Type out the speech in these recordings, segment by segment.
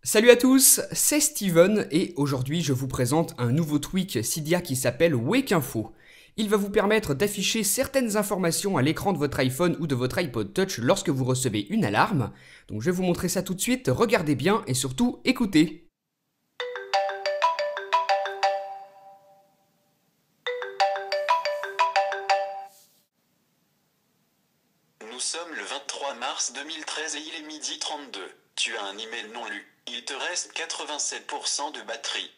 Salut à tous, c'est Steven et aujourd'hui je vous présente un nouveau tweak Cydia qui s'appelle Wake Info. Il va vous permettre d'afficher certaines informations à l'écran de votre iPhone ou de votre iPod Touch lorsque vous recevez une alarme. Donc je vais vous montrer ça tout de suite, regardez bien et surtout écoutez. Nous sommes le 23 mars 2013 et il est midi 32. Tu as un email non lu. Il te reste 87% de batterie.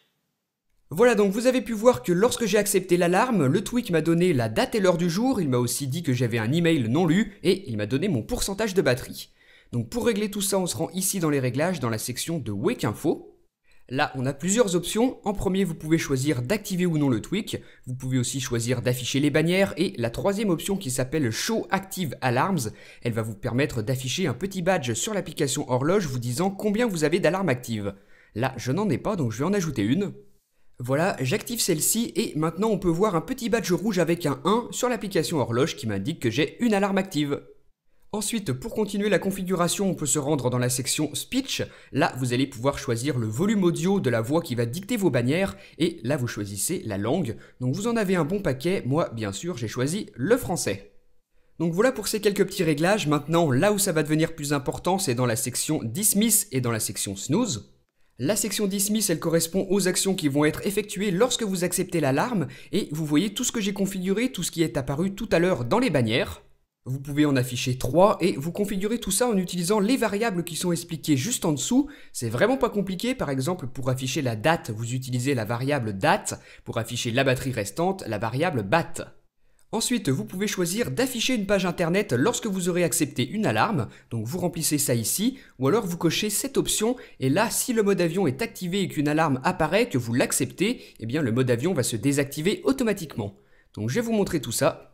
Voilà, donc vous avez pu voir que lorsque j'ai accepté l'alarme, le tweak m'a donné la date et l'heure du jour, il m'a aussi dit que j'avais un email non lu et il m'a donné mon pourcentage de batterie. Donc pour régler tout ça, on se rend ici dans les réglages dans la section de Wake Info. Là, on a plusieurs options. En premier, vous pouvez choisir d'activer ou non le tweak. Vous pouvez aussi choisir d'afficher les bannières. Et la troisième option qui s'appelle Show Active Alarms, elle va vous permettre d'afficher un petit badge sur l'application horloge vous disant combien vous avez d'alarmes actives. Là, je n'en ai pas, donc je vais en ajouter une. Voilà, j'active celle-ci et maintenant on peut voir un petit badge rouge avec un 1 sur l'application horloge qui m'indique que j'ai une alarme active. Ensuite, pour continuer la configuration, on peut se rendre dans la section Speech. Là, vous allez pouvoir choisir le volume audio de la voix qui va dicter vos bannières. Et là, vous choisissez la langue. Donc vous en avez un bon paquet. Moi, bien sûr, j'ai choisi le français. Donc voilà pour ces quelques petits réglages. Maintenant, là où ça va devenir plus important, c'est dans la section Dismiss et dans la section Snooze. La section Dismiss, elle correspond aux actions qui vont être effectuées lorsque vous acceptez l'alarme. Et vous voyez tout ce que j'ai configuré, tout ce qui est apparu tout à l'heure dans les bannières. Vous pouvez en afficher 3 et vous configurez tout ça en utilisant les variables qui sont expliquées juste en dessous. C'est vraiment pas compliqué, par exemple pour afficher la date, vous utilisez la variable date, pour afficher la batterie restante, la variable bat. Ensuite, vous pouvez choisir d'afficher une page internet lorsque vous aurez accepté une alarme, donc vous remplissez ça ici, ou alors vous cochez cette option, et là, si le mode avion est activé et qu'une alarme apparaît, que vous l'acceptez, eh bien le mode avion va se désactiver automatiquement. Donc je vais vous montrer tout ça.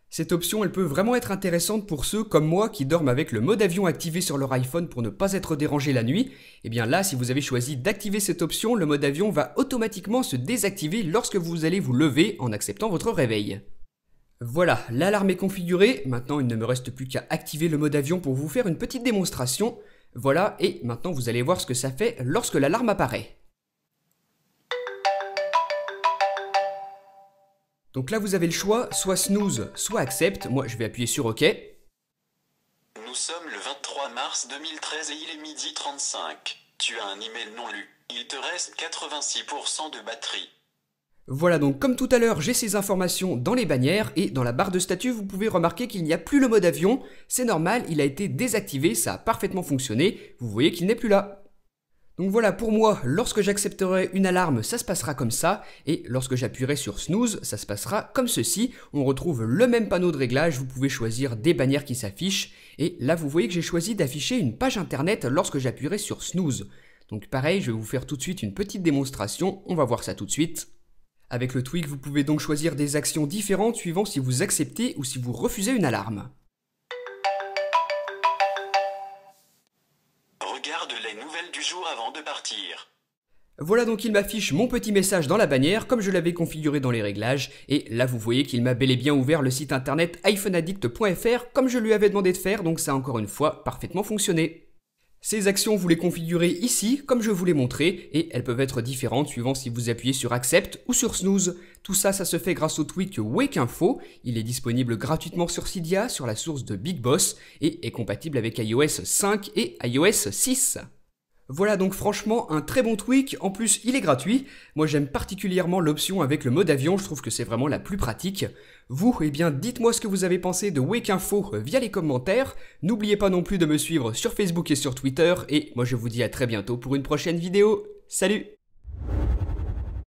Cette option, elle peut vraiment être intéressante pour ceux comme moi qui dorment avec le mode avion activé sur leur iPhone pour ne pas être dérangé la nuit. Et bien là, si vous avez choisi d'activer cette option, le mode avion va automatiquement se désactiver lorsque vous allez vous lever en acceptant votre réveil. Voilà, l'alarme est configurée. Maintenant, il ne me reste plus qu'à activer le mode avion pour vous faire une petite démonstration. Voilà, et maintenant vous allez voir ce que ça fait lorsque l'alarme apparaît. Donc là, vous avez le choix, soit snooze, soit accept. Moi, je vais appuyer sur OK. Nous sommes le 23 mars 2013 et il est midi 35. Tu as un email non lu. Il te reste 86% de batterie. Voilà, donc comme tout à l'heure, j'ai ces informations dans les bannières et dans la barre de statut, vous pouvez remarquer qu'il n'y a plus le mode avion. C'est normal, il a été désactivé, ça a parfaitement fonctionné. Vous voyez qu'il n'est plus là. Donc voilà, pour moi, lorsque j'accepterai une alarme, ça se passera comme ça, et lorsque j'appuierai sur Snooze, ça se passera comme ceci. On retrouve le même panneau de réglage, vous pouvez choisir des bannières qui s'affichent, et là vous voyez que j'ai choisi d'afficher une page internet lorsque j'appuierai sur Snooze. Donc pareil, je vais vous faire tout de suite une petite démonstration, on va voir ça tout de suite. Avec le tweak, vous pouvez donc choisir des actions différentes suivant si vous acceptez ou si vous refusez une alarme. Regarde les nouvelles du jour avant de partir. Voilà, donc il m'affiche mon petit message dans la bannière comme je l'avais configuré dans les réglages et là vous voyez qu'il m'a bel et bien ouvert le site internet iPhoneaddict.fr comme je lui avais demandé de faire, donc ça a encore une fois parfaitement fonctionné. Ces actions vous les configurez ici comme je vous l'ai montré et elles peuvent être différentes suivant si vous appuyez sur Accept ou sur Snooze. Tout ça, ça se fait grâce au tweak Wake Info. Il est disponible gratuitement sur Cydia, sur la source de Big Boss et est compatible avec iOS 5 et iOS 6. Voilà donc franchement un très bon tweak, en plus il est gratuit. Moi j'aime particulièrement l'option avec le mode avion, je trouve que c'est vraiment la plus pratique. Vous, eh bien dites-moi ce que vous avez pensé de Wake Info via les commentaires. N'oubliez pas non plus de me suivre sur Facebook et sur Twitter, et moi je vous dis à très bientôt pour une prochaine vidéo. Salut!